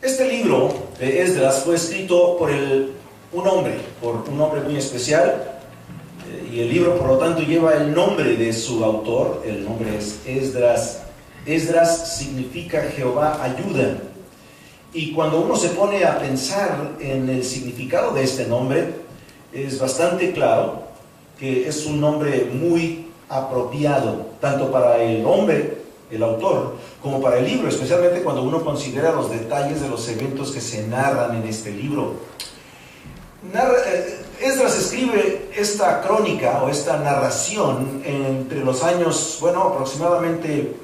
Este libro de Esdras fue escrito por un hombre muy especial, y el libro por lo tanto lleva el nombre de su autor. El nombre es Esdras. Esdras significa Jehová ayuda. Y cuando uno se pone a pensar en el significado de este nombre, es bastante claro que es un nombre muy apropiado, tanto para el hombre, el autor, como para el libro, especialmente cuando uno considera los detalles de los eventos que se narran en este libro. Esdras escribe esta crónica o esta narración entre los años, aproximadamente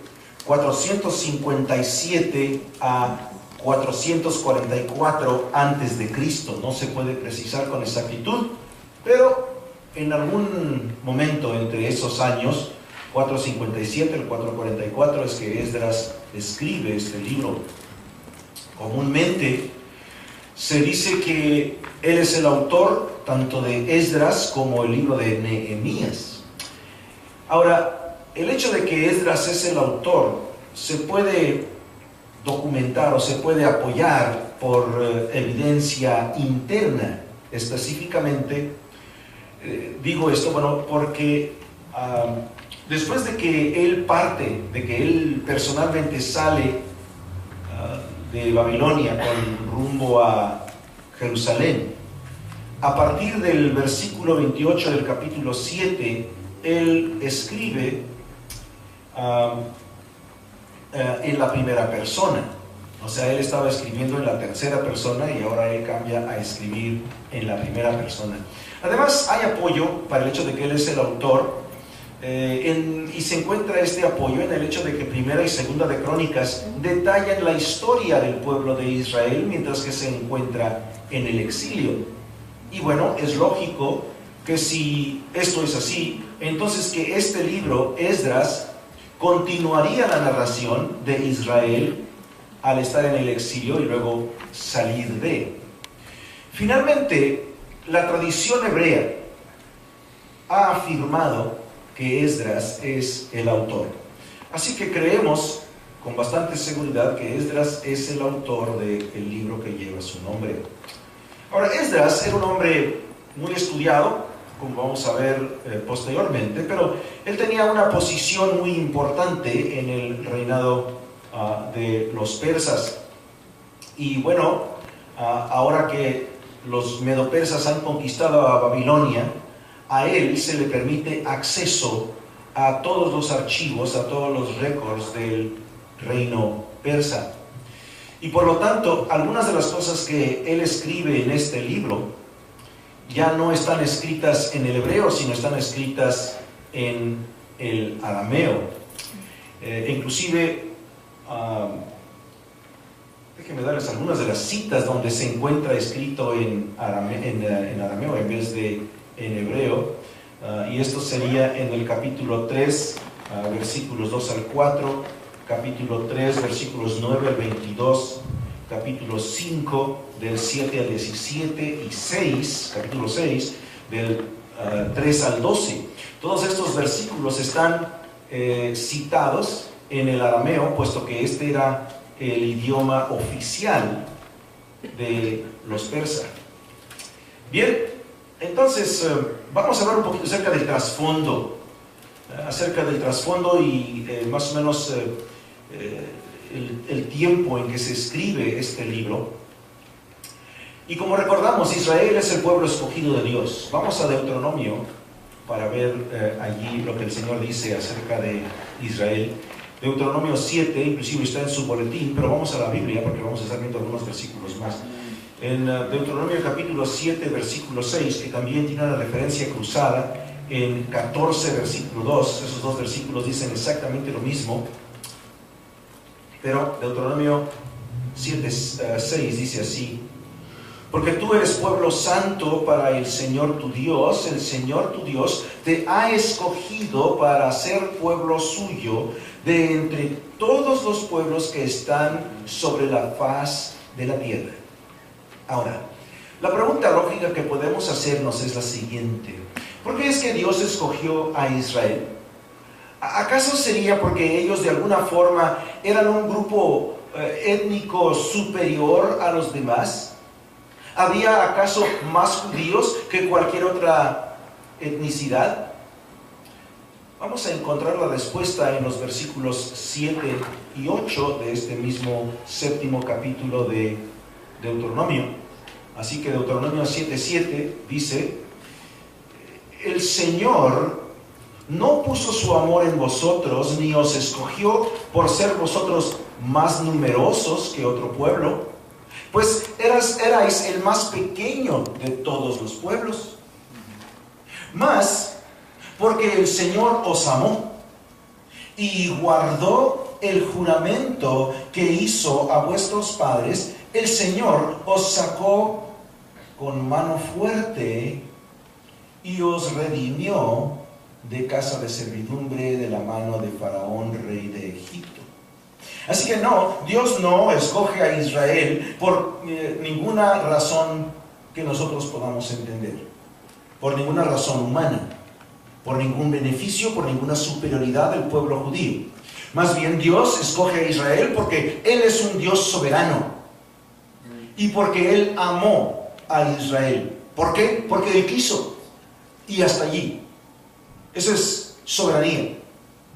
457 a 444 antes de Cristo. No se puede precisar con exactitud, pero en algún momento entre esos años, 457 al 444, es que Esdras escribe este libro. Comúnmente se dice que él es el autor tanto de Esdras como el libro de Nehemías. Ahora, el hecho de que Esdras es el autor se puede documentar o se puede apoyar por evidencia interna. Específicamente, digo esto, porque después de que él parte, de que él personalmente sale de Babilonia con rumbo a Jerusalén, a partir del versículo 28 del capítulo 7, él escribe en la primera persona. O sea, él estaba escribiendo en la tercera persona y ahora él cambia a escribir en la primera persona. Además, hay apoyo para el hecho de que él es el autor, y se encuentra este apoyo en el hecho de que Primera y Segunda de Crónicas detallan la historia del pueblo de Israel mientras que se encuentra en el exilio. Y es lógico que si esto es así, entonces que este libro, Esdras, continuaría la narración de Israel al estar en el exilio y luego salir de. Finalmente, la tradición hebrea ha afirmado que Esdras es el autor. Así que creemos con bastante seguridad que Esdras es el autor del libro que lleva su nombre. Ahora, Esdras era un hombre muy estudiado, como vamos a ver posteriormente, pero él tenía una posición muy importante en el reinado de los persas. Y ahora que los medo-persas han conquistado a Babilonia, a él se le permite acceso a todos los archivos, a todos los récords del reino persa. Y por lo tanto, algunas de las cosas que él escribe en este libro ya no están escritas en el hebreo, sino están escritas en el arameo. Inclusive, déjenme darles algunas de las citas donde se encuentra escrito en arameo en vez de en hebreo, y esto sería en el capítulo 3, versículos 2 al 4, capítulo 3, versículos 9 al 22, capítulo 5, del 7 al 17, y 6, capítulo 6, del 3 al 12. Todos estos versículos están citados en el arameo, puesto que este era el idioma oficial de los persas. Bien, entonces vamos a hablar un poquito acerca del trasfondo, y más o menos el tiempo en que se escribe este libro. Y como recordamos, Israel es el pueblo escogido de Dios. Vamos a Deuteronomio para ver allí lo que el Señor dice acerca de Israel. Deuteronomio 7, inclusive está en su boletín, pero vamos a la Biblia porque vamos a estar viendo algunos versículos más. En Deuteronomio capítulo 7, versículo 6, que también tiene una referencia cruzada en 14, versículo 2. Esos dos versículos dicen exactamente lo mismo, pero Deuteronomio 7, 6 dice así: porque tú eres pueblo santo para el Señor tu Dios. El Señor tu Dios te ha escogido para ser pueblo suyo de entre todos los pueblos que están sobre la faz de la tierra. Ahora, la pregunta lógica que podemos hacernos es la siguiente: ¿por qué es que Dios escogió a Israel? ¿Acaso sería porque ellos de alguna forma eran un grupo étnico superior a los demás? ¿Había acaso más judíos que cualquier otra etnicidad? Vamos a encontrar la respuesta en los versículos 7 y 8 de este mismo séptimo capítulo de Deuteronomio. Así que Deuteronomio 7:7 dice: el Señor no puso su amor en vosotros, ni os escogió por ser vosotros más numerosos que otro pueblo, pues erais el más pequeño de todos los pueblos. Mas, porque el Señor os amó y guardó el juramento que hizo a vuestros padres, el Señor os sacó con mano fuerte y os redimió de casa de servidumbre de la mano de Faraón, rey de Egipto. Así que no, Dios no escoge a Israel por ninguna razón que nosotros podamos entender, por ninguna razón humana, por ningún beneficio, por ninguna superioridad del pueblo judío. Más bien, Dios escoge a Israel porque Él es un Dios soberano y porque Él amó a Israel. ¿Por qué? Porque Él quiso, y hasta allí. Eso es soberanía.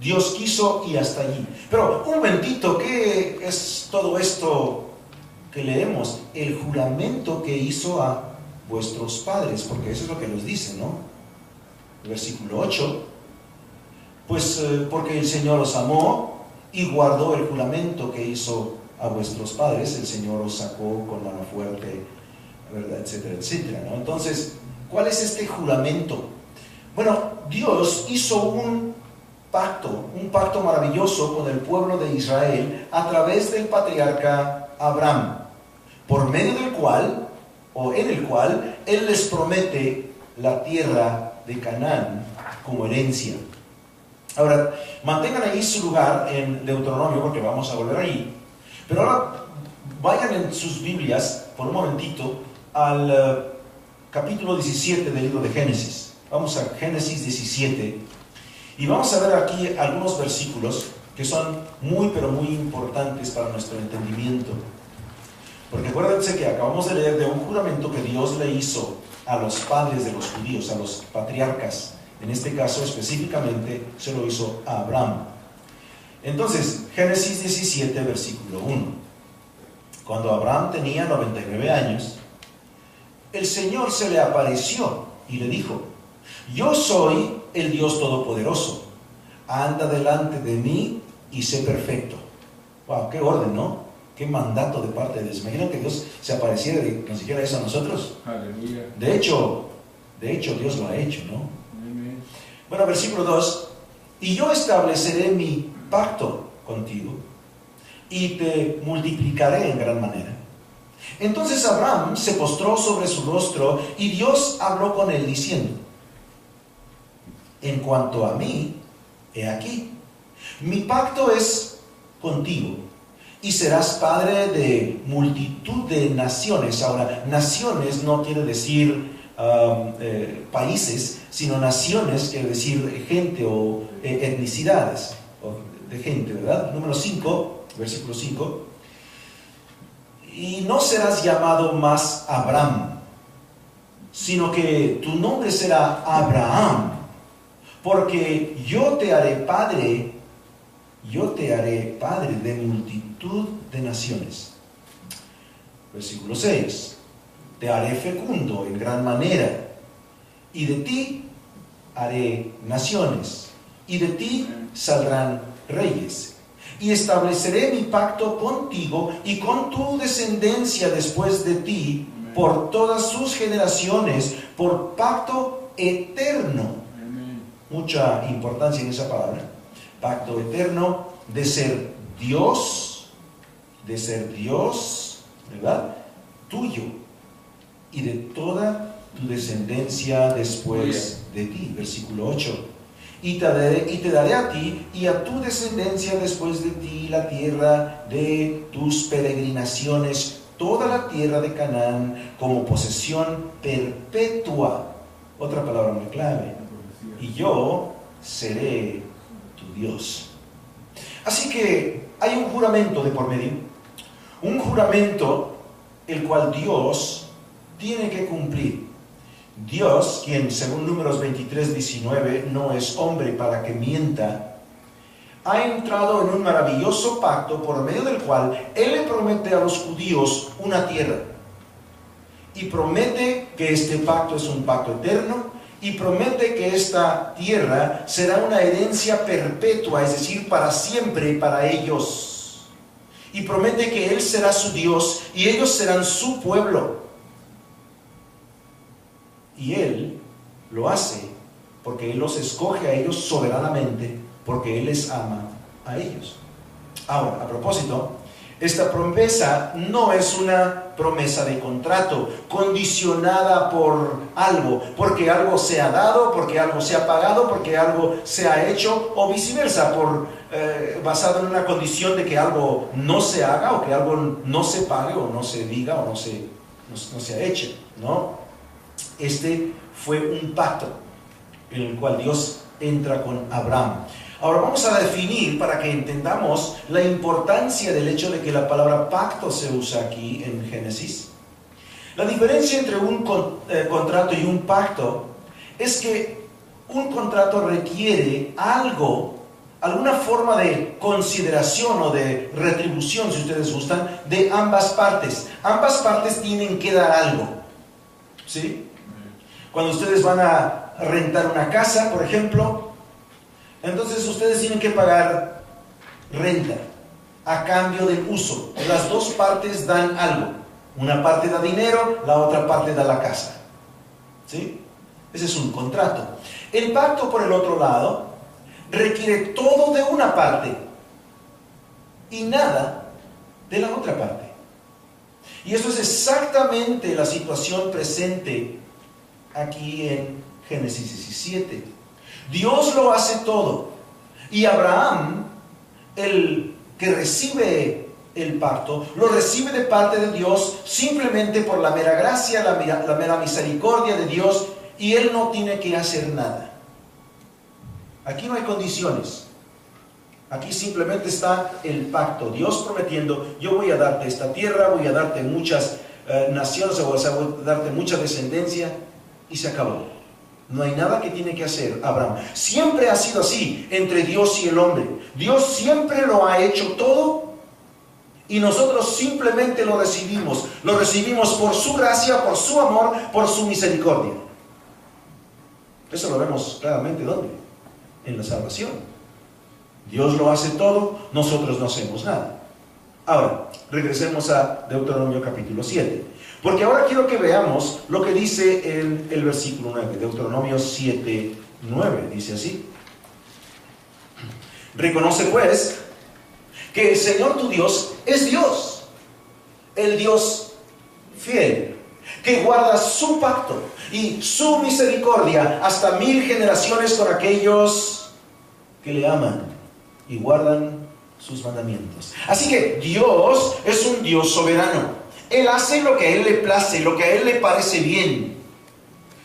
Dios quiso y hasta allí. Pero un momentito, ¿qué es todo esto que leemos? El juramento que hizo a vuestros padres, porque eso es lo que nos dice, ¿no? El versículo 8. Pues porque el Señor os amó y guardó el juramento que hizo a vuestros padres, el Señor os sacó con mano fuerte, ¿verdad? Etcétera, etcétera, ¿no? Entonces, ¿cuál es este juramento? Bueno, Dios hizo un pacto maravilloso con el pueblo de Israel a través del patriarca Abraham, por medio del cual, o en el cual, Él les promete la tierra de Canaán como herencia. Ahora, mantengan ahí su lugar en Deuteronomio, porque vamos a volver ahí. Pero ahora, vayan en sus Biblias, por un momentito, al capítulo 17 del libro de Génesis. Vamos a Génesis 17 y vamos a ver aquí algunos versículos que son muy, pero muy importantes para nuestro entendimiento. Porque acuérdense que acabamos de leer de un juramento que Dios le hizo a los padres de los judíos, a los patriarcas. En este caso específicamente se lo hizo a Abraham. Entonces, Génesis 17, versículo 1. Cuando Abraham tenía 99 años, el Señor se le apareció y le dijo: yo soy el Dios Todopoderoso, anda delante de mí y sé perfecto. Wow, qué orden, ¿no? Qué mandato de parte de Dios. Imagino que Dios se apareciera y nos dijera eso a nosotros. Aleluya. De hecho, Dios lo ha hecho, ¿no? Amén. Bueno, versículo 2. Y yo estableceré mi pacto contigo y te multiplicaré en gran manera. Entonces Abraham se postró sobre su rostro y Dios habló con él diciendo: en cuanto a mí, he aquí, mi pacto es contigo y serás padre de multitud de naciones. Ahora, naciones no quiere decir países, sino naciones quiere decir gente o etnicidades de gente, ¿verdad? Número 5, versículo 5. Y no serás llamado más Abraham, sino que tu nombre será Abraham, porque yo te haré padre de multitud de naciones. Versículo 6. Te haré fecundo en gran manera, y de ti haré naciones, y de ti saldrán reyes. Y estableceré mi pacto contigo y con tu descendencia después de ti, por todas sus generaciones, por pacto eterno. Mucha importancia en esa palabra. Pacto eterno de ser Dios, ¿verdad? Tuyo, y de toda tu descendencia después de ti. Versículo 8. Y te daré a ti y a tu descendencia después de ti la tierra de tus peregrinaciones, toda la tierra de Canaán, como posesión perpetua. Otra palabra muy clave. Y yo seré tu Dios. Así que hay un juramento de por medio. Un juramento el cual Dios tiene que cumplir. Dios, quien según Números 23:19 no es hombre para que mienta, ha entrado en un maravilloso pacto por medio del cual Él le promete a los judíos una tierra. Y promete que este pacto es un pacto eterno, y promete que esta tierra será una herencia perpetua, es decir, para siempre para ellos. Y promete que Él será su Dios y ellos serán su pueblo. Y Él lo hace porque Él los escoge a ellos soberanamente, porque Él les ama a ellos. Ahora, a propósito, esta promesa no es una promesa de contrato, condicionada por algo, porque algo se ha dado, porque algo se ha pagado, porque algo se ha hecho, o viceversa, basado en una condición de que algo no se haga, o que algo no se pague, o no se diga, o no se ha hecho, ¿no? Este fue un pacto en el cual Dios entra con Abraham. Ahora vamos a definir, para que entendamos la importancia del hecho de que la palabra pacto se usa aquí en Génesis. La diferencia entre un contrato y un pacto es que un contrato requiere alguna forma de consideración o de retribución, si ustedes gustan, de ambas partes. Ambas partes tienen que dar algo, ¿sí? Cuando ustedes van a rentar una casa, por ejemplo, entonces ustedes tienen que pagar renta a cambio del uso. Las dos partes dan algo. Una parte da dinero, la otra parte da la casa, ¿sí? Ese es un contrato. El pacto, por el otro lado, requiere todo de una parte y nada de la otra parte. Y eso es exactamente la situación presente aquí en Génesis 17. Dios lo hace todo. Y Abraham, el que recibe el pacto, lo recibe de parte de Dios simplemente por la mera gracia, la mera misericordia de Dios, y él no tiene que hacer nada. Aquí no hay condiciones. Aquí simplemente está el pacto. Dios prometiendo: yo voy a darte esta tierra, voy a darte muchas naciones, o sea, voy a darte mucha descendencia, y se acabó. No hay nada que tiene que hacer Abraham. Siempre ha sido así entre Dios y el hombre. Dios siempre lo ha hecho todo y nosotros simplemente lo recibimos. Lo recibimos por su gracia, por su amor, por su misericordia. Eso lo vemos claramente, ¿dónde? En la salvación. Dios lo hace todo, nosotros no hacemos nada. Ahora, regresemos a Deuteronomio capítulo 7. Porque ahora quiero que veamos lo que dice en el versículo 9, Deuteronomio 7, 9, dice así: reconoce pues que el Señor tu Dios es Dios, el Dios fiel, que guarda su pacto y su misericordia hasta 1000 generaciones con aquellos que le aman y guardan sus mandamientos. Así que Dios es un Dios soberano. Él hace lo que a Él le place, lo que a Él le parece bien.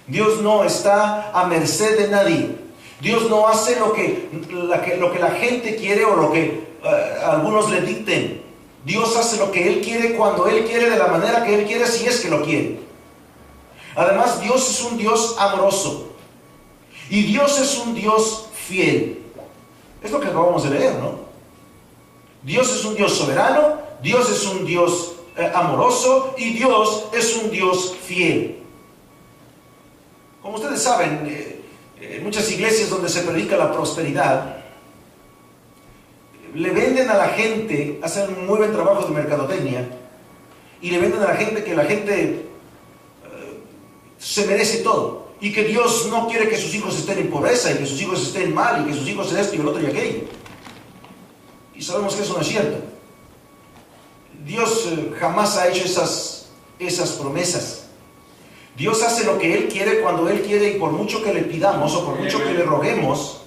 Dios no está a merced de nadie. Dios no hace lo que la gente quiere o lo que algunos le dicten. Dios hace lo que Él quiere, cuando Él quiere, de la manera que Él quiere, si es que lo quiere. Además, Dios es un Dios amoroso. Y Dios es un Dios fiel. Es lo que acabamos de leer, ¿no? Dios es un Dios soberano, Dios es un Dios amoroso, y Dios es un Dios fiel. Como ustedes saben, en muchas iglesias donde se predica la prosperidad, le venden a la gente, hacen un muy buen trabajo de mercadotecnia, y le venden a la gente que la gente se merece todo, y que Dios no quiere que sus hijos estén en pobreza, y que sus hijos estén mal, y que sus hijos esto y el otro y aquello. Y sabemos que eso no es cierto. Dios jamás ha hecho esas promesas. Dios hace lo que Él quiere, cuando Él quiere, y por mucho que le pidamos o por mucho que le roguemos,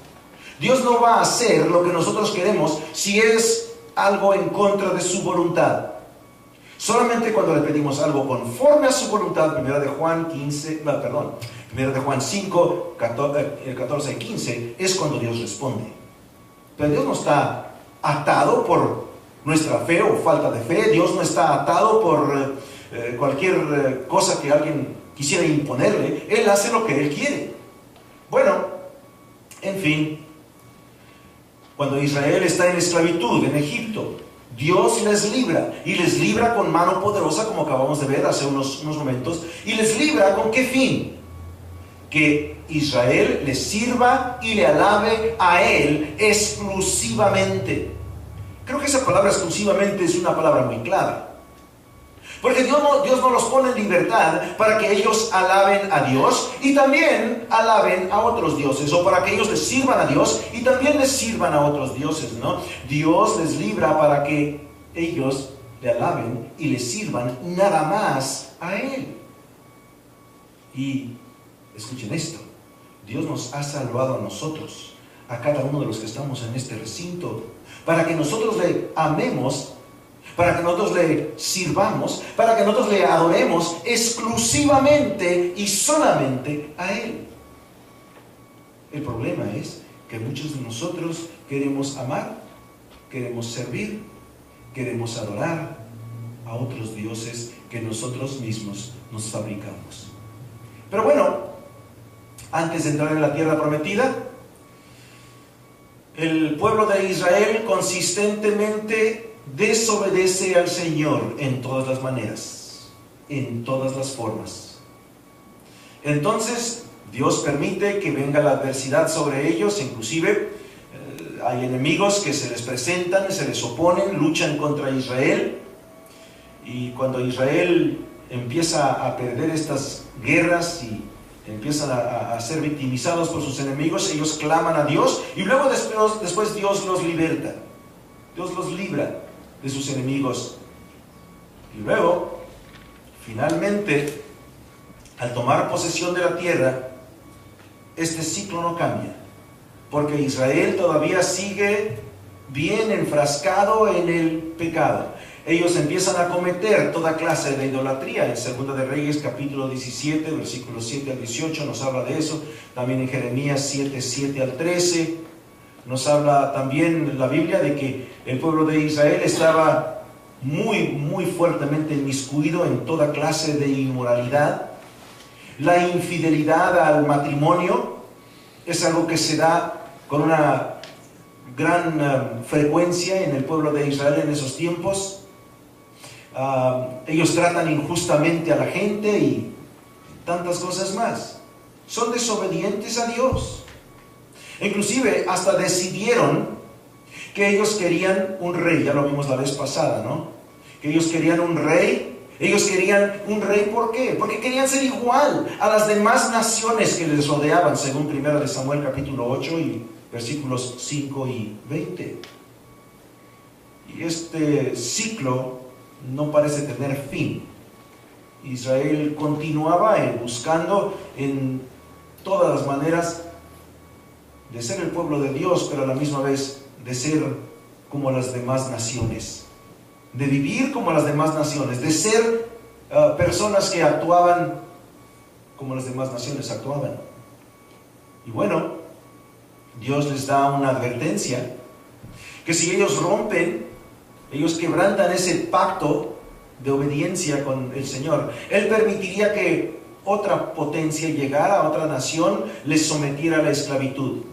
Dios no va a hacer lo que nosotros queremos si es algo en contra de su voluntad. Solamente cuando le pedimos algo conforme a su voluntad, 1 de Juan 5, 14 y 15, es cuando Dios responde. Pero Dios no está atado por nuestra fe o falta de fe. Dios no está atado por cualquier cosa que alguien quisiera imponerle. Él hace lo que Él quiere. Bueno, en fin, cuando Israel está en esclavitud en Egipto, Dios les libra, y les libra con mano poderosa, como acabamos de ver hace unos momentos. Y les libra ¿con qué fin? Que Israel le sirva y le alabe a Él exclusivamente. Creo que esa palabra exclusivamente es una palabra muy clara, porque Dios no los pone en libertad para que ellos alaben a Dios y también alaben a otros dioses, o para que ellos les sirvan a Dios y también les sirvan a otros dioses, ¿no? Dios les libra para que ellos le alaben y le sirvan nada más a Él. Y escuchen esto: Dios nos ha salvado a nosotros, a cada uno de los que estamos en este recinto, para que nosotros le amemos, para que nosotros le sirvamos, para que nosotros le adoremos exclusivamente y solamente a Él. El problema es que muchos de nosotros queremos amar, queremos servir, queremos adorar a otros dioses que nosotros mismos nos fabricamos. Pero bueno, antes de entrar en la tierra prometida, el pueblo de Israel consistentemente desobedece al Señor en todas las maneras, en todas las formas. Entonces Dios permite que venga la adversidad sobre ellos. Inclusive hay enemigos que se les presentan, se les oponen, luchan contra Israel. Y cuando Israel empieza a perder estas guerras y empiezan a ser victimizados por sus enemigos, ellos claman a Dios, y luego después Dios los liberta. Dios los libra de sus enemigos. Y luego, finalmente, al tomar posesión de la tierra, este ciclo no cambia, porque Israel todavía sigue bien enfrascado en el pecado. Ellos empiezan a cometer toda clase de idolatría. En Segunda de Reyes capítulo 17, versículos 7 al 18 nos habla de eso. También en Jeremías 7, 7 al 13 nos habla también la Biblia de que el pueblo de Israel estaba muy fuertemente inmiscuido en toda clase de inmoralidad. La infidelidad al matrimonio es algo que se da con una gran frecuencia en el pueblo de Israel en esos tiempos. Ellos tratan injustamente a la gente y tantas cosas más. Son desobedientes a Dios. Inclusive hasta decidieron que ellos querían un rey. Ya lo vimos la vez pasada, ¿no? Que ellos querían un rey. Ellos querían un rey, ¿por qué? Porque querían ser igual a las demás naciones que les rodeaban, según 1 de Samuel capítulo 8 y versículos 5 y 20. Y este ciclo no parece tener fin. Israel continuaba buscando en todas las maneras de ser el pueblo de Dios, pero a la misma vez de ser como las demás naciones, de vivir como las demás naciones, de ser personas que actuaban como las demás naciones actuaban. Y bueno, Dios les da una advertencia, que si ellos rompen, ellos quebrantan ese pacto de obediencia con el Señor, Él permitiría que otra potencia llegara, otra nación les sometiera a la esclavitud.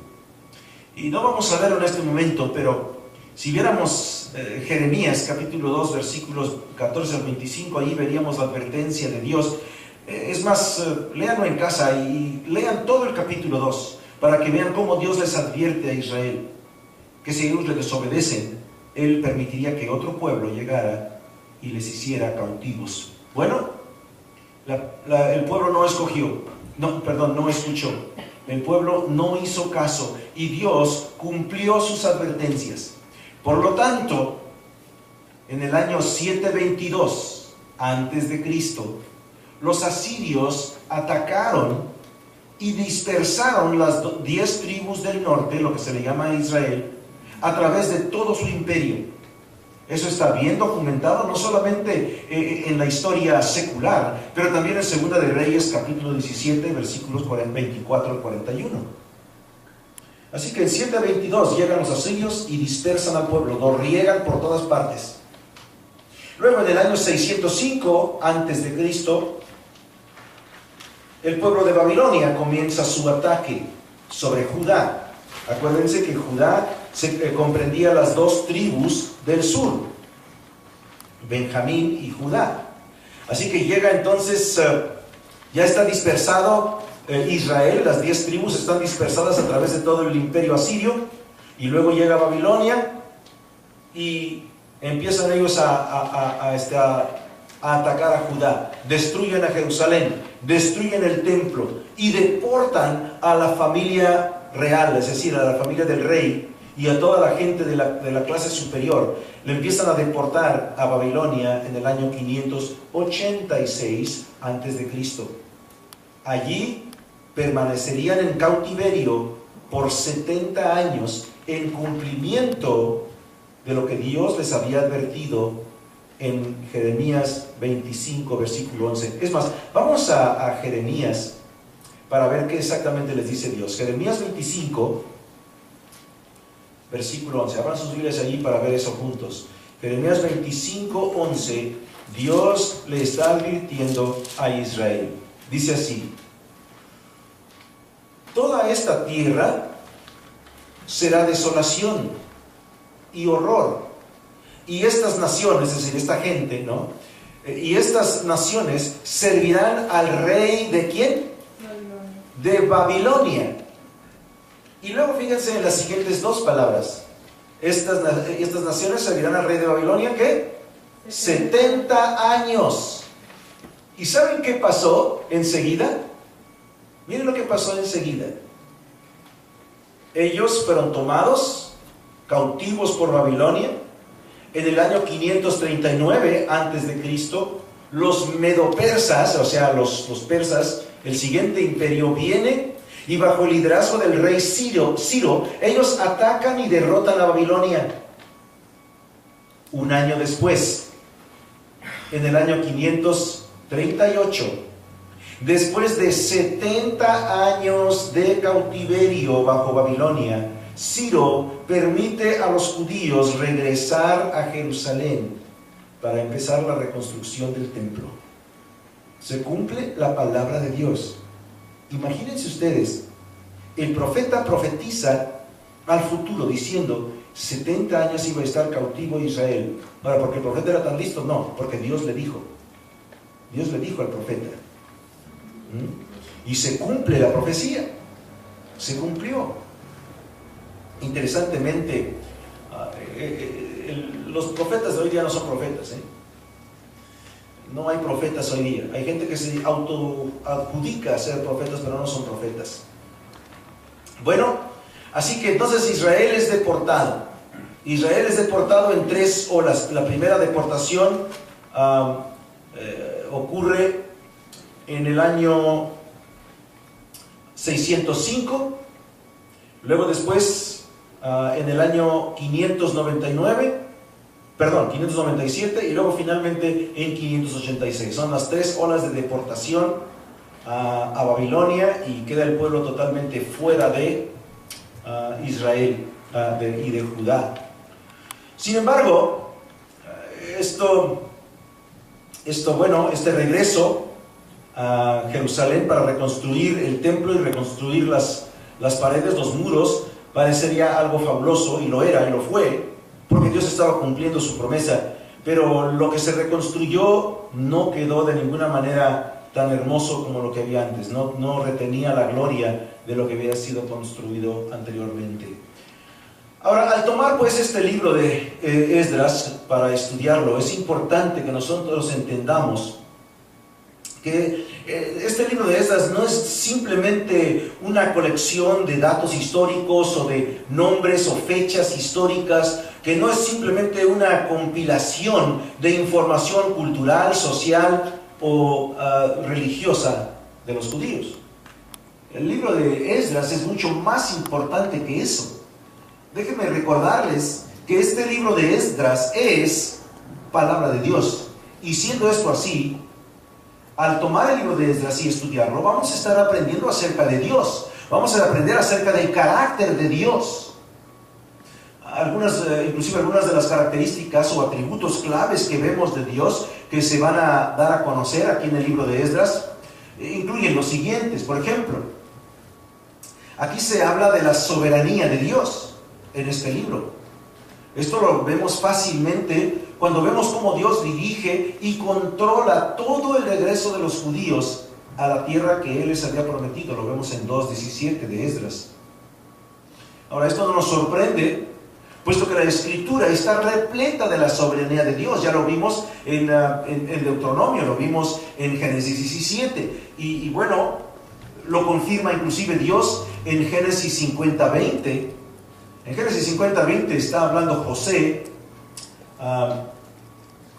Y no vamos a verlo en este momento, pero si viéramos Jeremías capítulo 2 versículos 14 al 25, ahí veríamos la advertencia de Dios. Es más, léanlo en casa y lean todo el capítulo 2 para que vean cómo Dios les advierte a Israel que si ellos le desobedecen, Él permitiría que otro pueblo llegara y les hiciera cautivos. Bueno, el pueblo no escuchó. El pueblo no hizo caso y Dios cumplió sus advertencias. Por lo tanto, en el año 722 antes de Cristo, los asirios atacaron y dispersaron las 10 tribus del norte, lo que se le llama Israel, a través de todo su imperio. Eso está bien documentado, no solamente en la historia secular, pero también en Segunda de Reyes, capítulo 17, versículos 24 al 41. Así que en 722 llegan los asirios y dispersan al pueblo, lo riegan por todas partes. Luego en el año 605 antes de Cristo, el pueblo de Babilonia comienza su ataque sobre Judá. Acuérdense que Judá comprendía las dos tribus del sur, Benjamín y Judá. Así que llega entonces, ya está dispersado Israel, las 10 tribus están dispersadas a través de todo el imperio asirio, y luego llega Babilonia y empiezan ellos a atacar a Judá, destruyen a Jerusalén, destruyen el templo y deportan a la familia real, es decir, a la familia del rey y a toda la gente de la clase superior. Le empiezan a deportar a Babilonia en el año 586 a.C. Allí permanecerían en cautiverio por 70 años en cumplimiento de lo que Dios les había advertido en Jeremías 25, versículo 11. Es más, vamos a Jeremías para ver qué exactamente les dice Dios. Jeremías 25, versículo 11. Abran sus Biblias allí para ver eso juntos. Jeremías 25, 11. Dios le está advirtiendo a Israel. Dice así: toda esta tierra será desolación y horror, y estas naciones, es decir, esta gente, ¿no? Y estas naciones servirán al rey ¿de quién? De Babilonia. Y luego fíjense en las siguientes dos palabras. Estas naciones servirán al rey de Babilonia, ¿qué? 70 años. ¿Y saben qué pasó enseguida? Miren lo que pasó enseguida. Ellos fueron tomados cautivos por Babilonia. En el año 539 antes de Cristo, los medopersas, o sea, los persas, el siguiente imperio viene, y bajo el liderazgo del rey Ciro, ellos atacan y derrotan a Babilonia. Un año después, en el año 538, después de 70 años de cautiverio bajo Babilonia, Ciro permite a los judíos regresar a Jerusalén para empezar la reconstrucción del templo. Se cumple la palabra de Dios. Imagínense ustedes, el profeta profetiza al futuro diciendo 70 años iba a estar cautivo Israel. Ahora, ¿porque el profeta era tan listo? No, porque Dios le dijo. Dios le dijo al profeta. Y se cumple la profecía. Se cumplió. Interesantemente, los profetas de hoy día no son profetas, No hay profetas hoy día. Hay gente que se autoadjudica a ser profetas, pero no son profetas. Bueno, así que entonces Israel es deportado. Israel es deportado en 3 olas. La primera deportación ocurre en el año 605. Luego después, en el año 597, y luego finalmente en 586. Son las 3 olas de deportación a Babilonia, y queda el pueblo totalmente fuera de Israel y de Judá. Sin embargo, este regreso a Jerusalén para reconstruir el templo y reconstruir las paredes, los muros, parecería algo fabuloso, y lo era, y lo fue, porque Dios estaba cumpliendo su promesa. Pero lo que se reconstruyó no quedó de ninguna manera tan hermoso como lo que había antes. No retenía la gloria de lo que había sido construido anteriormente. Ahora, al tomar pues este libro de Esdras para estudiarlo, es importante que nosotros entendamos que este libro de Esdras no es simplemente una colección de datos históricos o de nombres o fechas históricas, que no es simplemente una compilación de información cultural, social o religiosa de los judíos. El libro de Esdras es mucho más importante que eso. Déjenme recordarles que este libro de Esdras es palabra de Dios, y siendo esto así, al tomar el libro de Esdras y estudiarlo, vamos a estar aprendiendo acerca de Dios, Vamos a aprender acerca del carácter de Dios. Inclusive algunas de las características o atributos claves que vemos de Dios que se van a dar a conocer aquí en el libro de Esdras incluyen los siguientes. Por ejemplo, aquí se habla de la soberanía de Dios en este libro. Esto lo vemos fácilmente cuando vemos cómo Dios dirige y controla todo el regreso de los judíos a la tierra que Él les había prometido. Lo vemos en 2:17 de Esdras. Ahora, esto no nos sorprende, puesto que la Escritura está repleta de la soberanía de Dios. Ya lo vimos en Deuteronomio, lo vimos en Génesis 17. Y bueno, lo confirma inclusive Dios en Génesis 50:20. En Génesis 50:20 está hablando José,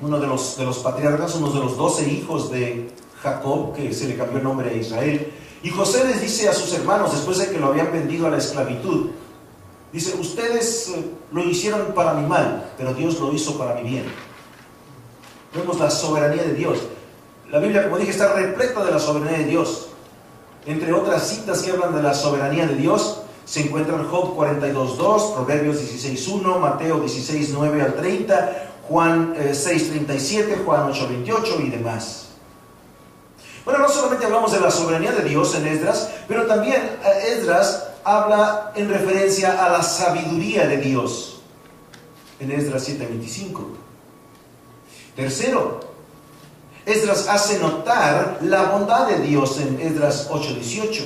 uno de los patriarcas, uno de los 12 hijos de Jacob, que se le cambió el nombre a Israel. Y José les dice a sus hermanos, después de que lo habían vendido a la esclavitud, dice: ustedes lo hicieron para mi mal, pero Dios lo hizo para mi bien. Vemos la soberanía de Dios. La Biblia, como dije, está repleta de la soberanía de Dios. Entre otras citas que hablan de la soberanía de Dios, se encuentran Job 42:2, Proverbios 16:1, Mateo 16:9 al 30, Juan 6:37, Juan 8:28 y demás. Bueno, no solamente hablamos de la soberanía de Dios en Esdras, pero también Esdras habla en referencia a la sabiduría de Dios en Esdras 7:25. Tercero, Esdras hace notar la bondad de Dios en Esdras 8:18.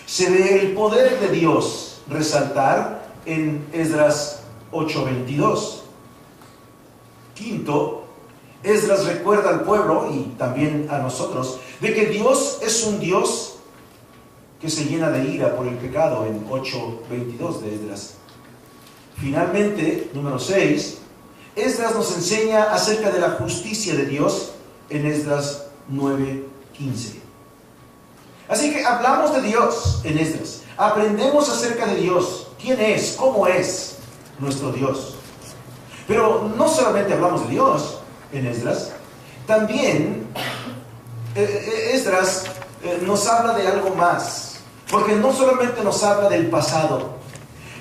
Se ve el poder de Dios resaltar en Esdras 8:22. Quinto, Esdras recuerda al pueblo y también a nosotros de que Dios es un Dios que se llena de ira por el pecado en 8:22 de Esdras. Finalmente, número 6, Esdras nos enseña acerca de la justicia de Dios en Esdras 9:15. Así que hablamos de Dios en Esdras, aprendemos acerca de Dios, quién es, cómo es nuestro Dios. Pero no solamente hablamos de Dios en Esdras, también Esdras nos habla de algo más, porque no solamente nos habla del pasado,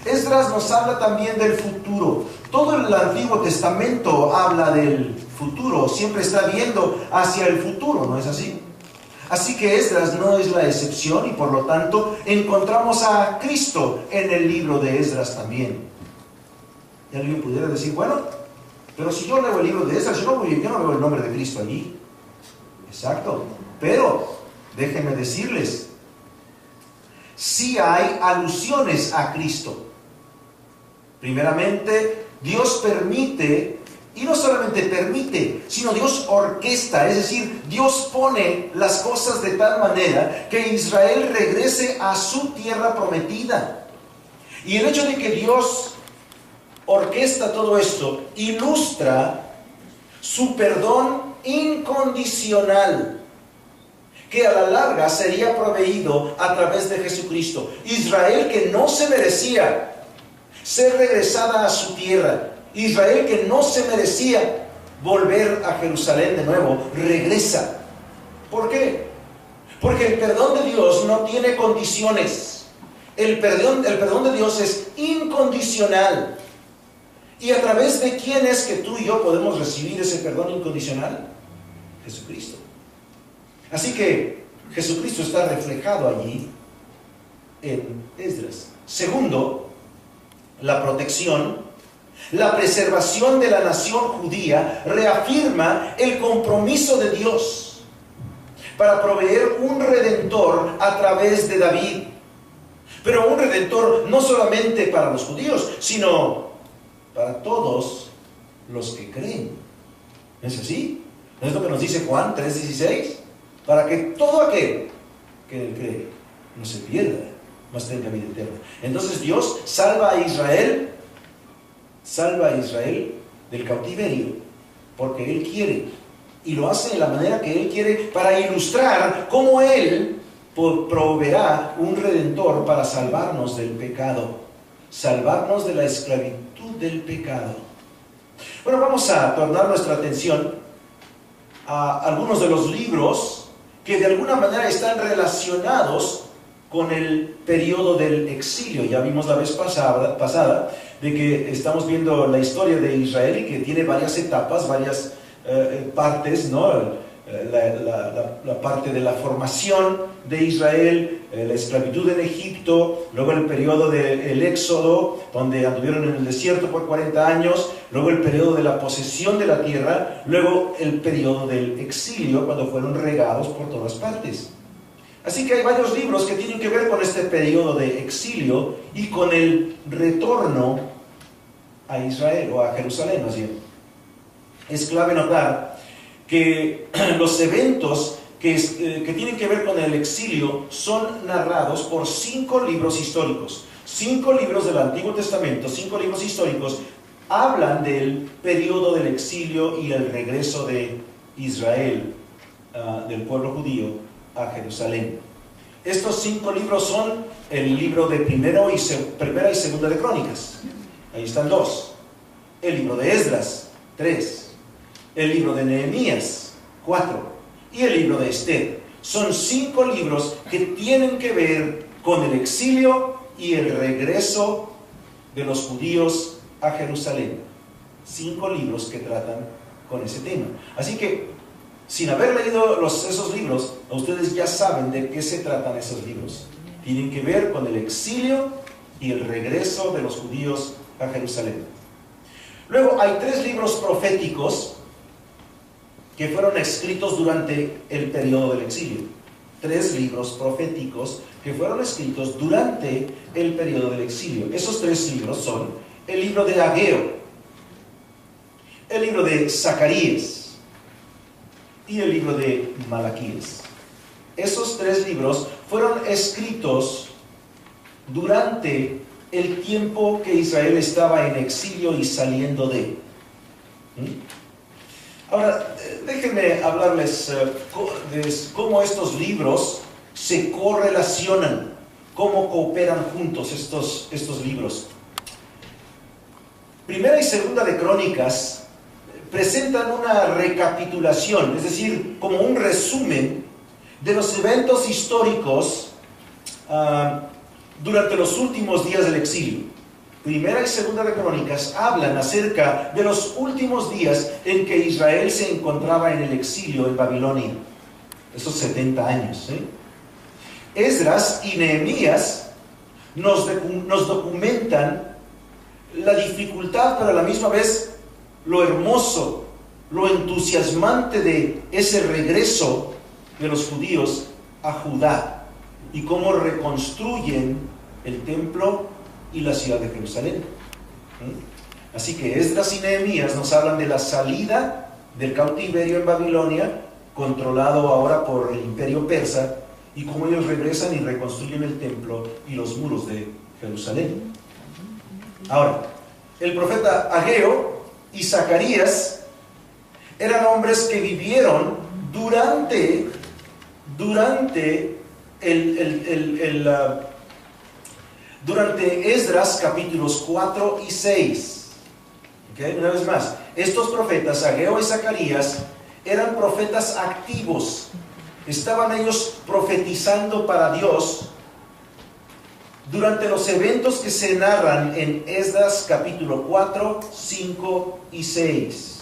Esdras nos habla también del futuro. Todo el Antiguo Testamento habla del futuro, siempre está viendo hacia el futuro, ¿no es así? Así que Esdras no es la excepción y por lo tanto encontramos a Cristo en el libro de Esdras también. Y alguien pudiera decir: bueno, pero si yo leo el libro de Esdras, yo no veo el nombre de Cristo allí. Exacto, pero déjenme decirles, sí hay alusiones a Cristo. Primeramente, Dios permite, y no solamente permite, sino Dios orquesta, es decir, Dios pone las cosas de tal manera que Israel regrese a su tierra prometida. Y el hecho de que Dios orquesta todo esto ilustra su perdón incondicional, que a la larga sería proveído a través de Jesucristo. Israel, que no se merecía ser regresada a su tierra, Israel, que no se merecía volver a Jerusalén de nuevo, regresa. ¿Por qué? Porque el perdón de Dios no tiene condiciones. El perdón de Dios es incondicional. ¿Y a través de quién es que tú y yo podemos recibir ese perdón incondicional? Jesucristo. Así que Jesucristo está reflejado allí en Esdras. Segundo, la protección, la preservación de la nación judía reafirma el compromiso de Dios para proveer un redentor a través de David. Pero un redentor no solamente para los judíos, sino para todos los que creen. ¿No es así? ¿No es lo que nos dice Juan 3:16? Para que todo aquel que él cree no se pierda, mas tenga vida eterna. Entonces Dios salva a Israel del cautiverio, porque Él quiere, y lo hace de la manera que Él quiere, para ilustrar cómo Él proveerá un redentor para salvarnos del pecado, salvarnos de la esclavitud del pecado. Bueno, vamos a tornar nuestra atención a algunos de los libros que de alguna manera están relacionados con el periodo del exilio. Ya vimos la vez pasada de que estamos viendo la historia de Israel y que tiene varias etapas, varias partes, ¿no? La parte de la formación de Israel, la esclavitud en Egipto, luego el periodo del éxodo, donde anduvieron en el desierto por 40 años, luego el periodo de la posesión de la tierra, luego el periodo del exilio, cuando fueron regados por todas partes. Así que hay varios libros que tienen que ver con este periodo de exilio y con el retorno a Israel, o a Jerusalén, más bien. Es clave notar que los eventos que tienen que ver con el exilio son narrados por 5 libros históricos. 5 libros del Antiguo Testamento, 5 libros históricos, hablan del periodo del exilio y el regreso de Israel, del pueblo judío, a Jerusalén. Estos 5 libros son el libro de Primera y Segunda de Crónicas. Ahí están 2. El libro de Esdras, 3. El libro de Nehemías, 4, y el libro de Esther. Son 5 libros que tienen que ver con el exilio y el regreso de los judíos a Jerusalén. 5 libros que tratan con ese tema. Así que, sin haber leído esos libros, ustedes ya saben de qué se tratan esos libros. Tienen que ver con el exilio y el regreso de los judíos a Jerusalén. Luego hay 3 libros proféticos que fueron escritos durante el periodo del exilio. 3 libros proféticos que fueron escritos durante el periodo del exilio. Esos 3 libros son el libro de Ageo, el libro de Zacarías y el libro de Malaquías. Esos 3 libros fueron escritos durante el tiempo que Israel estaba en exilio y saliendo de. Ahora, déjenme hablarles de cómo estos libros se correlacionan, cómo cooperan juntos estos libros. Primera y Segunda de Crónicas presentan una recapitulación, es decir, como un resumen de los eventos históricos durante los últimos días del exilio. Primera y Segunda de Crónicas hablan acerca de los últimos días en que Israel se encontraba en el exilio en Babilonia, esos 70 años. Esdras y Nehemías nos documentan la dificultad, pero a la misma vez lo hermoso, lo entusiasmante de ese regreso de los judíos a Judá y cómo reconstruyen el templo y la ciudad de Jerusalén. Así que Esdras y Nehemías nos hablan de la salida del cautiverio en Babilonia, controlado ahora por el imperio persa, y cómo ellos regresan y reconstruyen el templo y los muros de Jerusalén. Ahora, el profeta Ageo y Zacarías eran hombres que vivieron durante Esdras capítulos 4 y 6. ¿Okay? Una vez más, estos profetas, Ageo y Zacarías, eran profetas activos. Estaban ellos profetizando para Dios durante los eventos que se narran en Esdras capítulo 4, 5 y 6.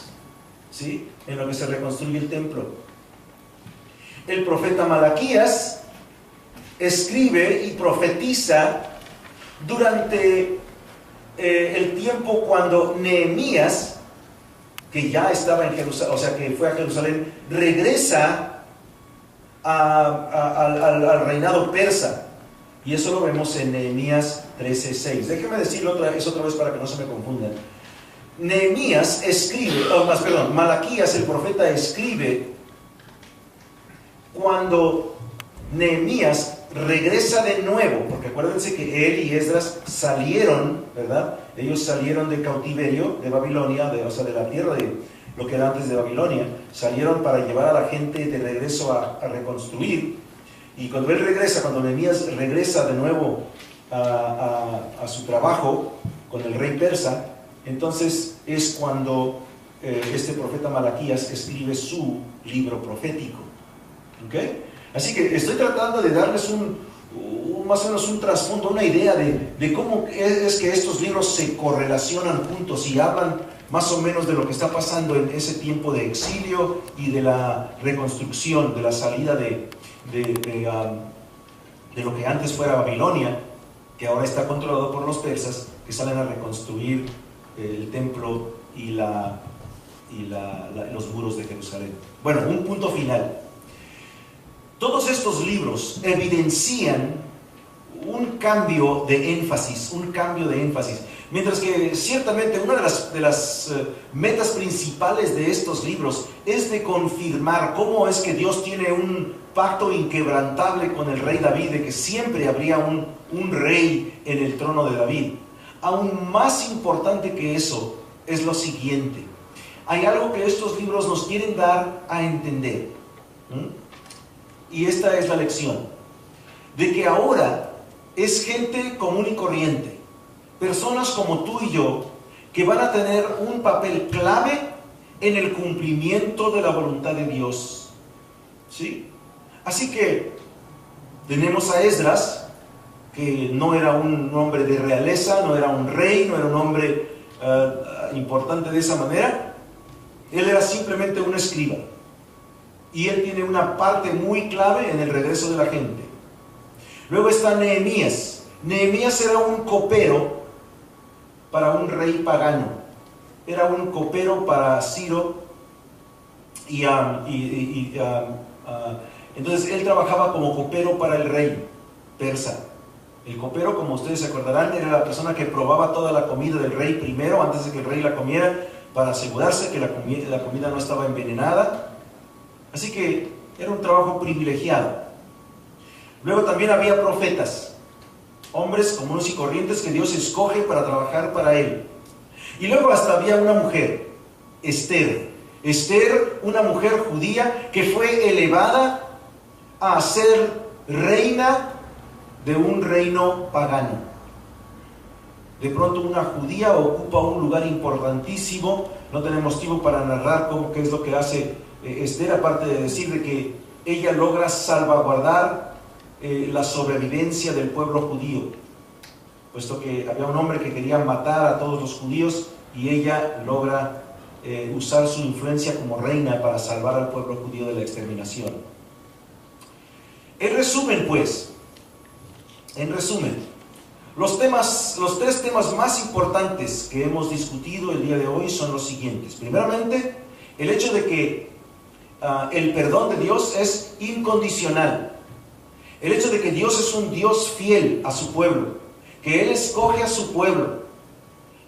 ¿Sí? En lo que se reconstruye el templo. El profeta Malaquías escribe y profetiza durante el tiempo cuando Nehemías, que ya estaba en Jerusalén, o sea que fue a Jerusalén, regresa al reinado persa. Y eso lo vemos en Nehemías 13:6. Déjenme decirlo otra vez para que no se me confundan. Nehemías escribe, Malaquías, el profeta, escribe cuando Nehemías regresa de nuevo, porque acuérdense que él y Esdras salieron, ¿verdad? Ellos salieron del cautiverio de Babilonia, de la tierra de lo que era antes de Babilonia, salieron para llevar a la gente de regreso a reconstruir. Y cuando él regresa, cuando Nehemías regresa de nuevo a su trabajo con el rey persa, entonces es cuando este profeta Malaquías escribe su libro profético. ¿Okay? Así que estoy tratando de darles más o menos un trasfondo, una idea de cómo es que estos libros se correlacionan juntos y hablan más o menos de lo que está pasando en ese tiempo de exilio y de la reconstrucción, de la salida de lo que antes fuera Babilonia, que ahora está controlado por los persas, que salen a reconstruir el templo y los muros de Jerusalén. Bueno, un punto final. Todos estos libros evidencian un cambio de énfasis, mientras que ciertamente una de las metas principales de estos libros es de confirmar cómo es que Dios tiene un pacto inquebrantable con el rey David, de que siempre habría un rey en el trono de David. Aún más importante que eso es lo siguiente: hay algo que estos libros nos quieren dar a entender, y esta es la lección, de que ahora es gente común y corriente, personas como tú y yo, que van a tener un papel clave en el cumplimiento de la voluntad de Dios, ¿sí? Así que tenemos a Esdras, que no era un hombre de realeza, no era un rey, no era un hombre importante de esa manera. Él era simplemente un escriba, y él tiene una parte muy clave en el regreso de la gente. Luego está Nehemías. Nehemías era un copero para un rey pagano, era un copero para Ciro, entonces él trabajaba como copero para el rey persa. El copero, como ustedes se acordarán, era la persona que probaba toda la comida del rey primero, antes de que el rey la comiera, para asegurarse que la comida no estaba envenenada. Así que era un trabajo privilegiado. Luego también había profetas, hombres comunes y corrientes que Dios escoge para trabajar para Él. Y luego hasta había una mujer, Esther. Esther, una mujer judía que fue elevada a ser reina de un reino pagano. De pronto una judía ocupa un lugar importantísimo. No tenemos tiempo para narrar qué es lo que hace Esther, aparte de decir de que ella logra salvaguardar la sobrevivencia del pueblo judío, puesto que había un hombre que quería matar a todos los judíos, y ella logra usar su influencia como reina para salvar al pueblo judío de la exterminación. En resumen, los tres temas más importantes que hemos discutido el día de hoy son los siguientes. Primeramente, el hecho de que el perdón de Dios es incondicional. El hecho de que Dios es un Dios fiel a su pueblo, que Él escoge a su pueblo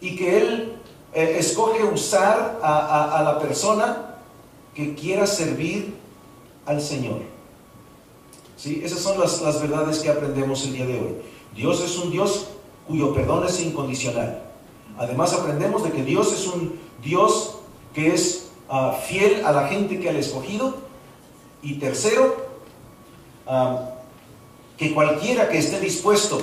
y que Él escoge usar a la persona que quiera servir al Señor. ¿Sí? Esas son las verdades que aprendemos el día de hoy. Dios es un Dios cuyo perdón es incondicional. Además aprendemos de que Dios es un Dios que es fiel a la gente que ha escogido. Y tercero, que cualquiera que esté dispuesto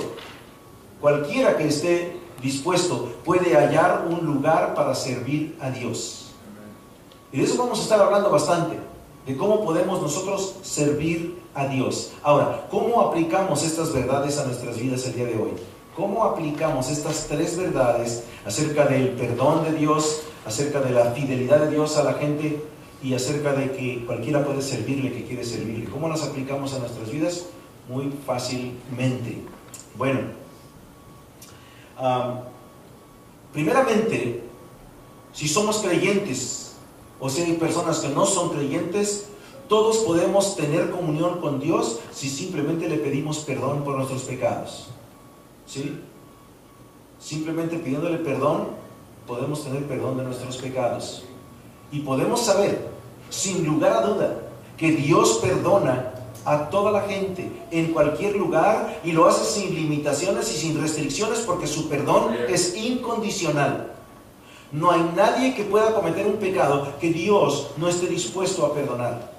puede hallar un lugar para servir a Dios. Y de eso vamos a estar hablando bastante, de cómo podemos nosotros servir a Dios. Ahora, ¿cómo aplicamos estas verdades a nuestras vidas el día de hoy? ¿Cómo aplicamos estas tres verdades acerca del perdón de Dios, acerca de la fidelidad de Dios a la gente y acerca de que cualquiera puede servirle que quiere servirle? ¿Cómo las aplicamos a nuestras vidas? Muy fácilmente. Bueno, primeramente, si somos creyentes o si hay personas que no son creyentes, todos podemos tener comunión con Dios si simplemente le pedimos perdón por nuestros pecados. ¿Sí? Simplemente pidiéndole perdón, podemos tener perdón de nuestros pecados. Y podemos saber, sin lugar a duda, que Dios perdona a toda la gente, en cualquier lugar, y lo hace sin limitaciones y sin restricciones, porque su perdón es incondicional. No hay nadie que pueda cometer un pecado que Dios no esté dispuesto a perdonar.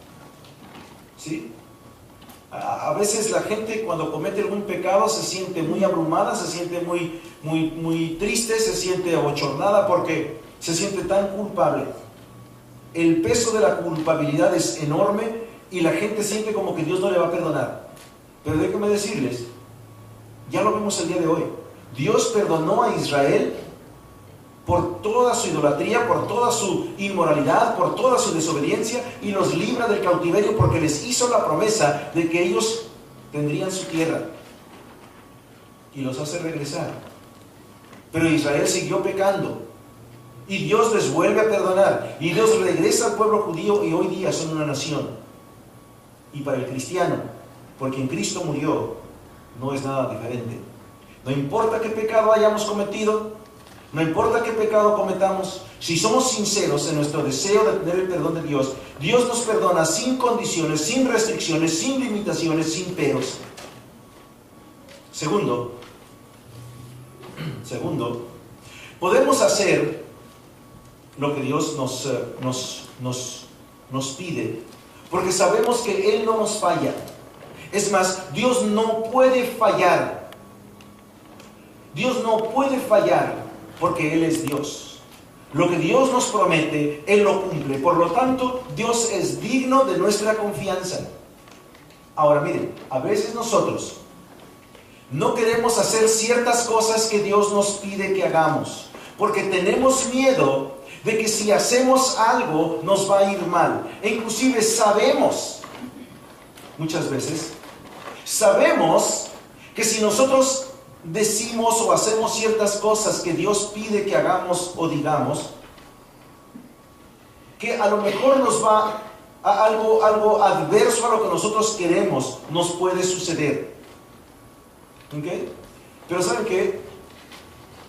¿Sí? A veces la gente, cuando comete algún pecado, se siente muy abrumada, se siente muy triste, se siente abochornada porque se siente tan culpable. El peso de la culpabilidad es enorme y la gente siente como que Dios no le va a perdonar. Pero déjenme decirles Ya lo vemos el día de hoy. Dios perdonó a Israel por toda su idolatría, por toda su inmoralidad, por toda su desobediencia, y los libra del cautiverio porque les hizo la promesa de que ellos tendrían su tierra, y los hace regresar. Pero Israel siguió pecando, y Dios les vuelve a perdonar, y Dios regresa al pueblo judío, y hoy día son una nación. Y para el cristiano, porque en Cristo murió, no es nada diferente. No importa qué pecado hayamos cometido, no importa qué pecado cometamos, si somos sinceros en nuestro deseo de tener el perdón de Dios, Dios nos perdona sin condiciones, sin restricciones, sin limitaciones, sin peros. Segundo, podemos hacer lo que Dios nos pide, porque sabemos que Él no nos falla. Es más, Dios no puede fallar. Dios no puede fallar porque Él es Dios. Lo que Dios nos promete, Él lo cumple. Por lo tanto, Dios es digno de nuestra confianza. Ahora miren, a veces nosotros no queremos hacer ciertas cosas que Dios nos pide que hagamos, porque tenemos miedo de que si hacemos algo nos va a ir mal. E inclusive sabemos, muchas veces, sabemos que si nosotros decimos o hacemos ciertas cosas que Dios pide que hagamos o digamos, que a lo mejor nos va a algo adverso a lo que nosotros queremos, nos puede suceder. ¿Ok? Pero ¿saben qué?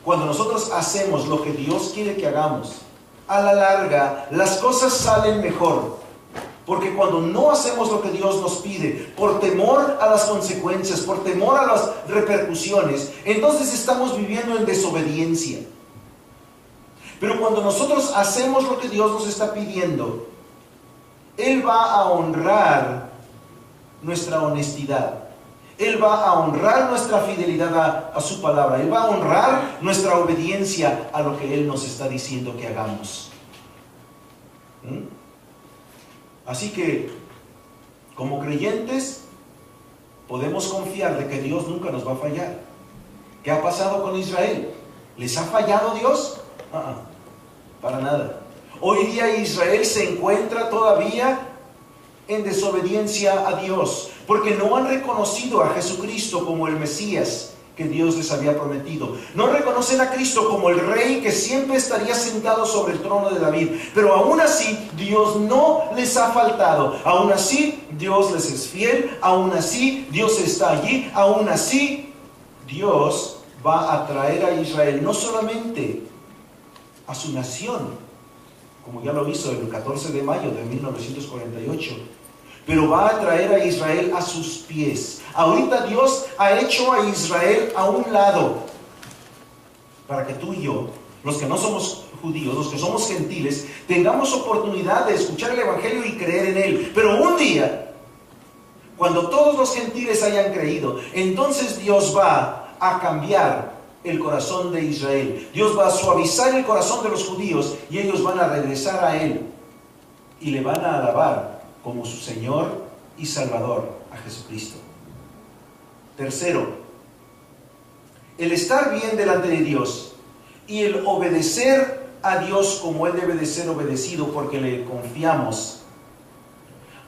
Cuando nosotros hacemos lo que Dios quiere que hagamos, a la larga las cosas salen mejor. Porque cuando no hacemos lo que Dios nos pide, por temor a las consecuencias, por temor a las repercusiones, entonces estamos viviendo en desobediencia. Pero cuando nosotros hacemos lo que Dios nos está pidiendo, Él va a honrar nuestra honestidad. Él va a honrar nuestra fidelidad a su palabra. Él va a honrar nuestra obediencia a lo que Él nos está diciendo que hagamos. Así que, como creyentes, podemos confiar de que Dios nunca nos va a fallar. ¿Qué ha pasado con Israel? ¿Les ha fallado Dios? Para nada. Hoy día Israel se encuentra todavía en desobediencia a Dios, porque no han reconocido a Jesucristo como el Mesías que Dios les había prometido. No reconocen a Cristo como el Rey que siempre estaría sentado sobre el trono de David. Pero aún así, Dios no les ha faltado. Aún así, Dios les es fiel. Aún así, Dios está allí. Aún así, Dios va a traer a Israel no solamente a su nación, como ya lo hizo el 14 de mayo de 1948, pero va a traer a Israel a sus pies. Ahorita Dios ha hecho a Israel a un lado, para que tú y yo, los que no somos judíos, los que somos gentiles, tengamos oportunidad de escuchar el Evangelio y creer en Él. Pero un día, cuando todos los gentiles hayan creído, entonces Dios va a cambiar el corazón de Israel. Dios va a suavizar el corazón de los judíos y ellos van a regresar a Él y le van a alabar como su Señor y Salvador, a Jesucristo. Tercero, el estar bien delante de Dios y el obedecer a Dios como Él debe de ser obedecido porque le confiamos.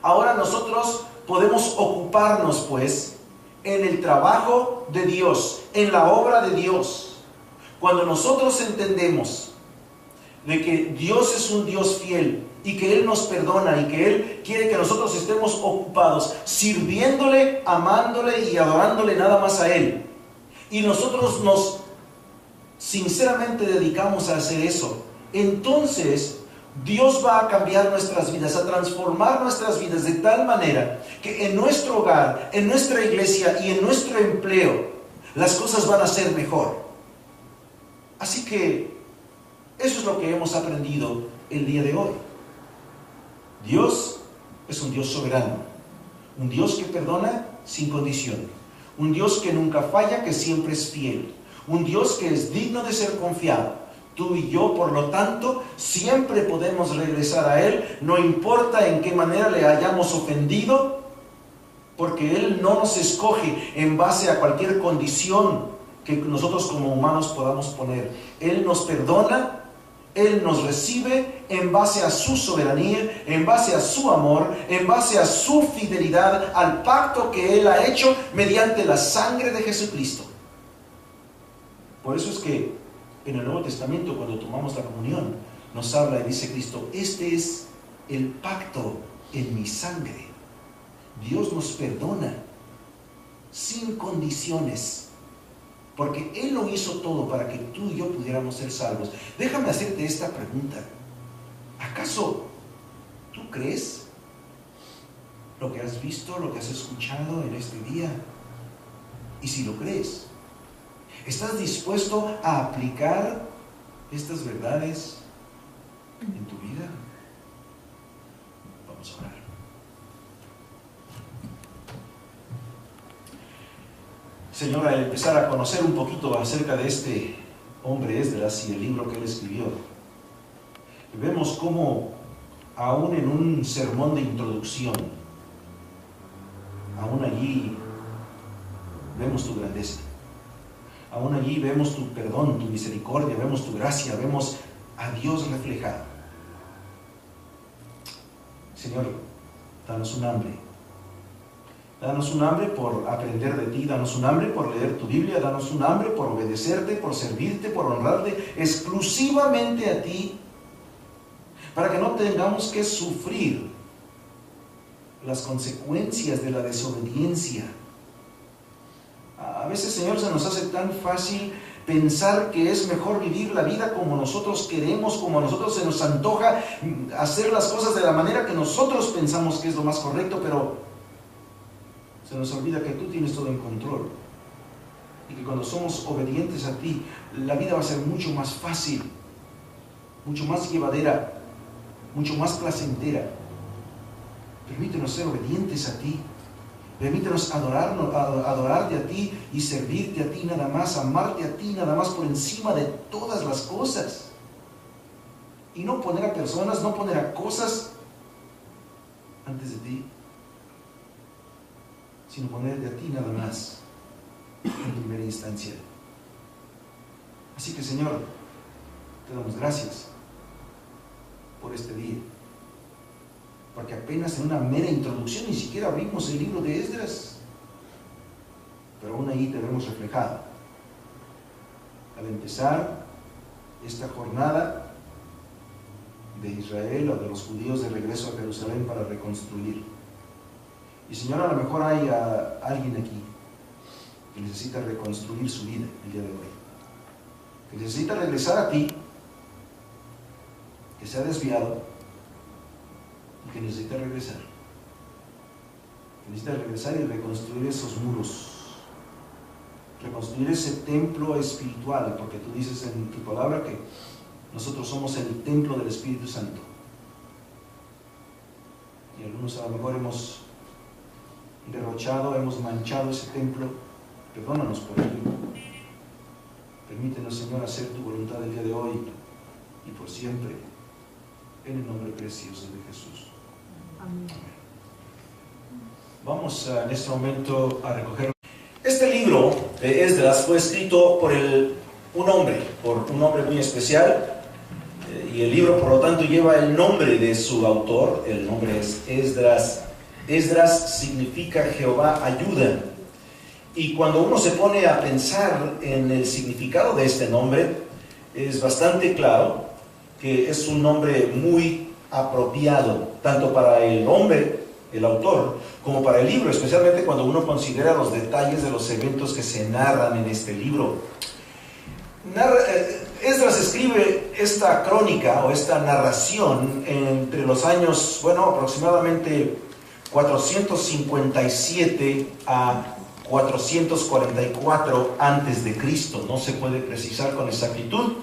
Ahora nosotros podemos ocuparnos pues en el trabajo de Dios, en la obra de Dios. Cuando nosotros entendemos de que Dios es un Dios fiel y que Él nos perdona y que Él quiere que nosotros estemos ocupados sirviéndole, amándole y adorándole nada más a Él, y nosotros nos sinceramente dedicamos a hacer eso, entonces Dios va a cambiar nuestras vidas, a transformar nuestras vidas de tal manera que en nuestro hogar, en nuestra iglesia y en nuestro empleo las cosas van a ser mejor. Así que eso es lo que hemos aprendido el día de hoy. Dios es un Dios soberano, un Dios que perdona sin condición, un Dios que nunca falla, que siempre es fiel, un Dios que es digno de ser confiado. Tú y yo, por lo tanto, siempre podemos regresar a Él, no importa en qué manera le hayamos ofendido, porque Él no nos escoge en base a cualquier condición que nosotros como humanos podamos poner. Él nos perdona, Él nos recibe en base a su soberanía, en base a su amor, en base a su fidelidad al pacto que Él ha hecho mediante la sangre de Jesucristo. Por eso es que en el Nuevo Testamento, cuando tomamos la comunión, nos habla y dice Cristo: este es el pacto en mi sangre. Dios nos perdona sin condiciones, porque Él lo hizo todo para que tú y yo pudiéramos ser salvos. Déjame hacerte esta pregunta: ¿acaso tú crees lo que has visto, lo que has escuchado en este día? Y si lo crees, ¿estás dispuesto a aplicar estas verdades en tu vida? Vamos a orar. Señor, al empezar a conocer un poquito acerca de este hombre Esdras y el libro que él escribió, vemos cómo aún en un sermón de introducción, aún allí vemos tu grandeza, aún allí vemos tu perdón, tu misericordia, vemos tu gracia, vemos a Dios reflejado. Señor, danos un hambre. Danos un hambre por aprender de ti, danos un hambre por leer tu Biblia, danos un hambre por obedecerte, por servirte, por honrarte exclusivamente a ti, para que no tengamos que sufrir las consecuencias de la desobediencia. A veces, Señor, se nos hace tan fácil pensar que es mejor vivir la vida como nosotros queremos, como a nosotros se nos antoja, hacer las cosas de la manera que nosotros pensamos que es lo más correcto, pero se nos olvida que tú tienes todo en control y que cuando somos obedientes a ti, la vida va a ser mucho más fácil, mucho más llevadera, mucho más placentera. Permítenos ser obedientes a ti. Permítenos adorarte a ti y servirte a ti nada más, amarte a ti nada más por encima de todas las cosas. Y no poner a personas, no poner a cosas antes de ti, sino ponerte a ti nada más en primera instancia. Así que, Señor, te damos gracias por este día, porque apenas en una mera introducción ni siquiera abrimos el libro de Esdras, pero aún ahí te vemos reflejado. Al empezar esta jornada de Israel o de los judíos de regreso a Jerusalén para reconstruir. Y, Señor, a lo mejor hay alguien aquí que necesita reconstruir su vida el día de hoy, que necesita regresar a ti, que se ha desviado y que necesita regresar. Que necesita regresar y reconstruir esos muros, reconstruir ese templo espiritual, porque tú dices en tu palabra que nosotros somos el templo del Espíritu Santo. Y algunos a lo mejor hemos derrochado, hemos manchado ese templo. Perdónanos por ello. Permítenos, Señor, hacer tu voluntad el día de hoy y por siempre, en el nombre precioso de Jesús. Amén. Vamos en este momento a recoger. Este libro de Esdras fue escrito por un hombre muy especial, y el libro, por lo tanto, lleva el nombre de su autor. El nombre es Esdras. Esdras significa Jehová ayuda. Y cuando uno se pone a pensar en el significado de este nombre, es bastante claro que es un nombre muy apropiado, tanto para el hombre, el autor, como para el libro, especialmente cuando uno considera los detalles de los eventos que se narran en este libro. Esdras escribe esta crónica o esta narración entre los años, aproximadamente 457 a 444 antes de Cristo. No se puede precisar con exactitud,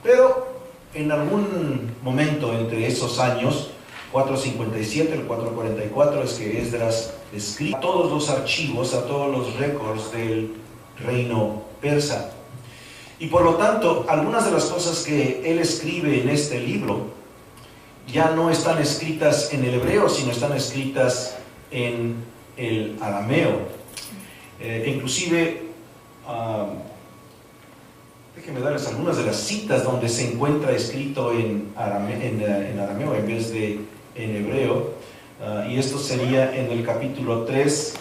pero en algún momento entre esos años, 457 al 444, es que Esdras escribe todos los archivos, a todos los récords del reino persa. Y por lo tanto, algunas de las cosas que él escribe en este libro ya no están escritas en el hebreo, sino están escritas en el arameo. Inclusive, déjenme darles algunas de las citas donde se encuentra escrito en arameo en vez de en hebreo. Y esto sería en el capítulo 3,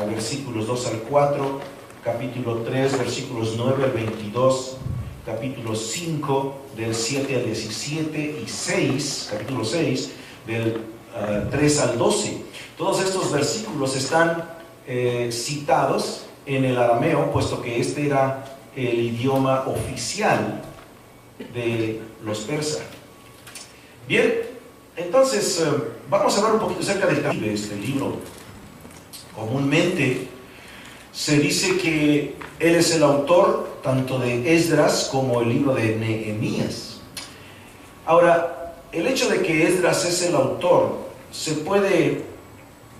versículos 2 al 4, capítulo 3, versículos 9 al 22, capítulo 5, del 7 al 17, y 6, capítulo 6, del 3 al 12. Todos estos versículos están citados en el arameo, puesto que este era el idioma oficial de los persas. Bien, entonces vamos a hablar un poquito acerca de este libro. Comúnmente se dice que él es el autor tanto de Esdras como el libro de Nehemías. Ahora, el hecho de que Esdras es el autor se puede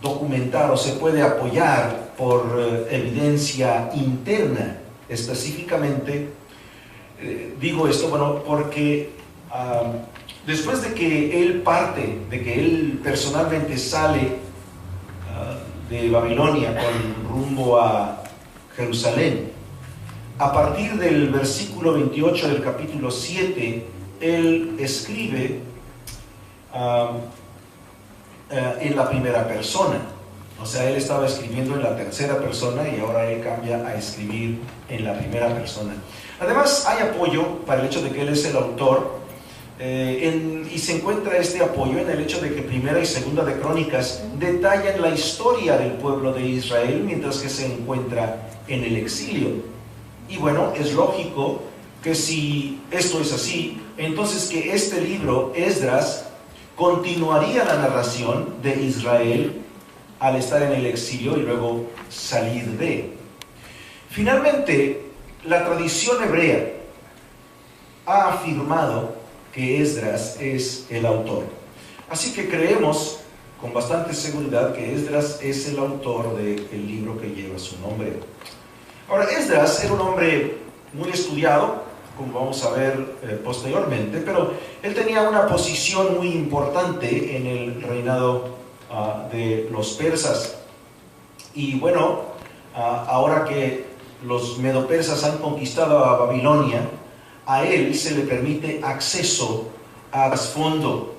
documentar o se puede apoyar por evidencia interna. Específicamente, digo esto, bueno, porque después de que él parte, de que él personalmente sale de Babilonia con rumbo a Jerusalén, a partir del versículo 28 del capítulo 7, él escribe en la primera persona. O sea, él estaba escribiendo en la tercera persona y ahora él cambia a escribir en la primera persona. Además, hay apoyo para el hecho de que él es el autor, y se encuentra este apoyo en el hecho de que Primera y Segunda de Crónicas detallan la historia del pueblo de Israel mientras que se encuentra en el exilio. Y bueno, es lógico que si esto es así, entonces que este libro, Esdras, continuaría la narración de Israel al estar en el exilio y luego salir de. Finalmente, la tradición hebrea ha afirmado que Esdras es el autor. Así que creemos con bastante seguridad que Esdras es el autor del libro que lleva su nombre. Ahora, Esdras era un hombre muy estudiado, como vamos a ver posteriormente, pero él tenía una posición muy importante en el reinado de los persas. Y bueno, ahora que los medo-persas han conquistado a Babilonia, a él se le permite acceso al trasfondo,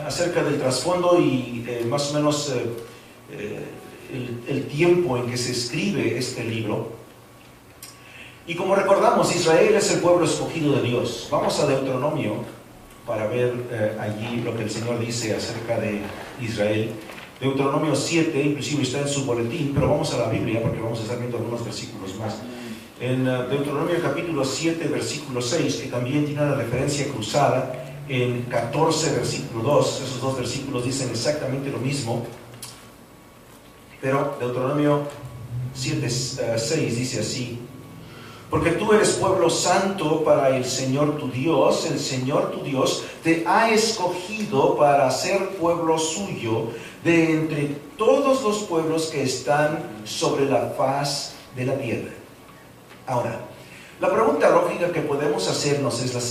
acerca del trasfondo y más o menos el tiempo en que se escribe este libro. Y como recordamos, Israel es el pueblo escogido de Dios. Vamos a Deuteronomio para ver allí lo que el Señor dice acerca de Israel. Deuteronomio 7, inclusive está en su boletín, pero vamos a la Biblia porque vamos a estar viendo algunos versículos más. En Deuteronomio capítulo 7, versículo 6, que también tiene una referencia cruzada en 14, versículo 2. Esos dos versículos dicen exactamente lo mismo, pero Deuteronomio 7, 6 dice así: porque tú eres pueblo santo para el Señor tu Dios te ha escogido para ser pueblo suyo de entre todos los pueblos que están sobre la faz de la tierra. Ahora, la pregunta lógica que podemos hacernos es la siguiente.